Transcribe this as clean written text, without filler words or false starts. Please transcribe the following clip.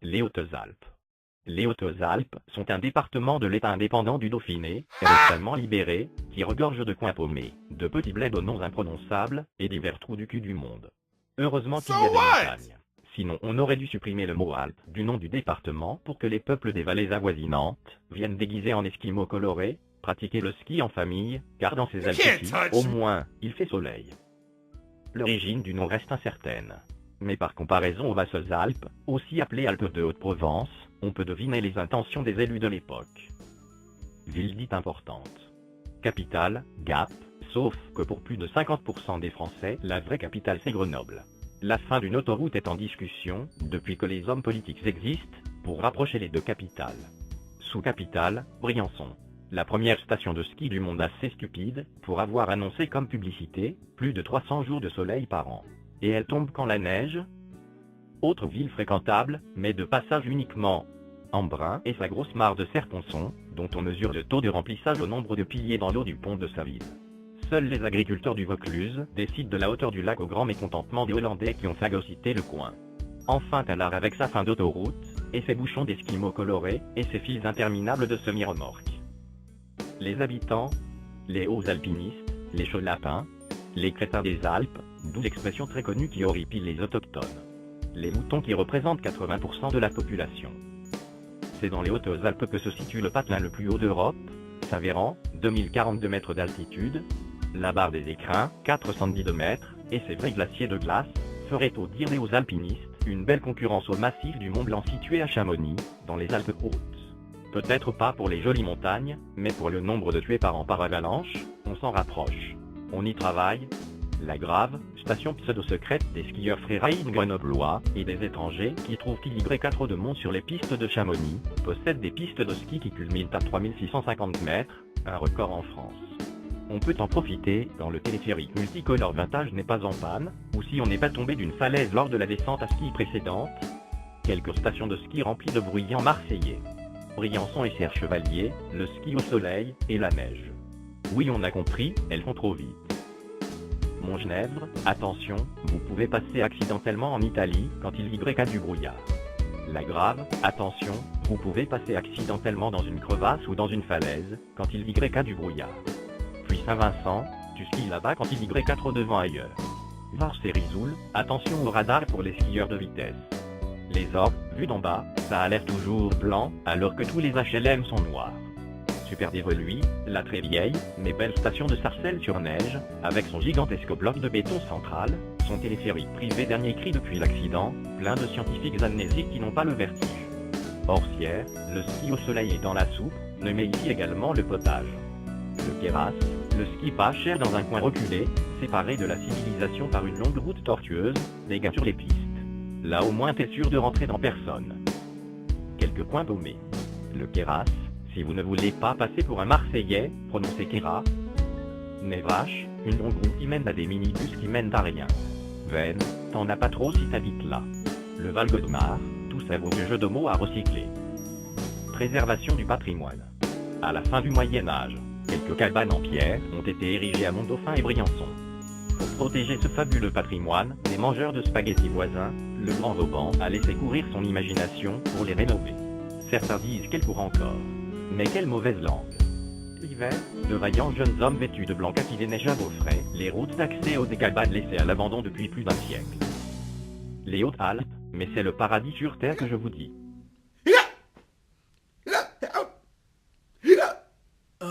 Les Hautes-Alpes. Les Hautes-Alpes sont un département de l'État indépendant du Dauphiné, récemment libéré, qui regorge de coins paumés, de petits bleds aux noms imprononçables, et divers trous du cul du monde. Heureusement qu'il y a des montagnes. Sinon on aurait dû supprimer le mot Alpes du nom du département pour que les peuples des vallées avoisinantes viennent déguisés en esquimaux colorés, pratiquer le ski en famille, car dans ces altitudes, au moins, il fait soleil. L'origine du nom reste incertaine. Mais par comparaison aux vastes Alpes, aussi appelées Alpes de Haute-Provence, on peut deviner les intentions des élus de l'époque. Ville dite importante. Capitale, Gap, sauf que pour plus de 50% des Français, la vraie capitale c'est Grenoble. La fin d'une autoroute est en discussion, depuis que les hommes politiques existent, pour rapprocher les deux capitales. Sous-capitale, Briançon. La première station de ski du monde assez stupide, pour avoir annoncé comme publicité, plus de 300 jours de soleil par an. Et elle tombe quand la neige. Autre ville fréquentable, mais de passage uniquement. Embrun et sa grosse mare de Serponçon, dont on mesure le taux de remplissage au nombre de piliers dans l'eau du pont de sa ville. Seuls les agriculteurs du Vaucluse décident de la hauteur du lac au grand mécontentement des Hollandais qui ont phagocyté le coin. Enfin Tallard avec sa fin d'autoroute, et ses bouchons d'esquimaux colorés, et ses files interminables de semi-remorques. Les habitants, les hauts alpinistes, les chauds lapins, les crétins des Alpes, d'où l'expression très connue qui horripile les autochtones. Les moutons qui représentent 80% de la population. C'est dans les Hautes-Alpes que se situe le patelin le plus haut d'Europe, s'avérant, 2042 mètres d'altitude, la barre des écrins, 410 mètres, et ses vrais glaciers de glace, feraient au dire des hauts alpinistes, une belle concurrence au massif du Mont Blanc situé à Chamonix, dans les Alpes hautes. Peut-être pas pour les jolies montagnes, mais pour le nombre de tués par an par avalanche, on s'en rapproche. On y travaille. La Grave, station pseudo-secrète des skieurs freeride grenoblois et des étrangers qui trouvent qu'il Y4 de mont sur les pistes de Chamonix, possède des pistes de ski qui culminent à 3650 mètres, un record en France. On peut en profiter quand le téléphérique multicolore vintage n'est pas en panne, ou si on n'est pas tombé d'une falaise lors de la descente à ski précédente. Quelques stations de ski remplies de bruyants marseillais. Briançon et Serre Chevalier, le ski au soleil et la neige. Oui, on a compris, elles font trop vite. Montgenèvre, attention, vous pouvez passer accidentellement en Italie quand il y a du brouillard. La Grave, attention, vous pouvez passer accidentellement dans une crevasse ou dans une falaise quand il y a du brouillard. Puis Saint-Vincent, tu skis là-bas quand il y a trop de vent ailleurs. Vars et Risoul, attention au radar pour les skieurs de vitesse. Les Orques, vus d'en bas, ça a l'air toujours blanc, alors que tous les HLM sont noirs. Super dévolue, la très vieille, mais belle station de Sarcelles-sur-Neige, avec son gigantesque bloc de béton central, son téléphérique privé dernier cri depuis l'accident, plein de scientifiques amnésiques qui n'ont pas le vertige. Orsières, le ski au soleil et dans la soupe, ne met ici également le potage. Le Queyras, le ski pas cher dans un coin reculé, séparé de la civilisation par une longue route tortueuse, des gars sur les pistes. Là au moins t'es sûr de rentrer dans personne. Quelques points paumés. Le Queyras, si vous ne voulez pas passer pour un Marseillais, prononcez Queyras. Névache, une longue route qui mène à des minibus qui mènent à rien. Vennes, t'en as pas trop si t'habites là. Le Val-Godemar, tout ça vaut le jeu de mots à recycler. Préservation du patrimoine. À la fin du Moyen-Âge, quelques cabanes en pierre ont été érigées à Mont-Dauphin et Briançon. Pour protéger ce fabuleux patrimoine, les mangeurs de spaghettis voisins, le Grand Vauban a laissé courir son imagination pour les rénover. Certains disent qu'elle court encore. Mais quelle mauvaise langue. L'hiver, de vaillants jeunes hommes vêtus de blanc qui déneigent à vos frais, les routes d'accès aux cabanes laissées à l'abandon depuis plus d'un siècle. Les Hautes-Alpes, mais c'est le paradis sur terre que je vous dis. Oh.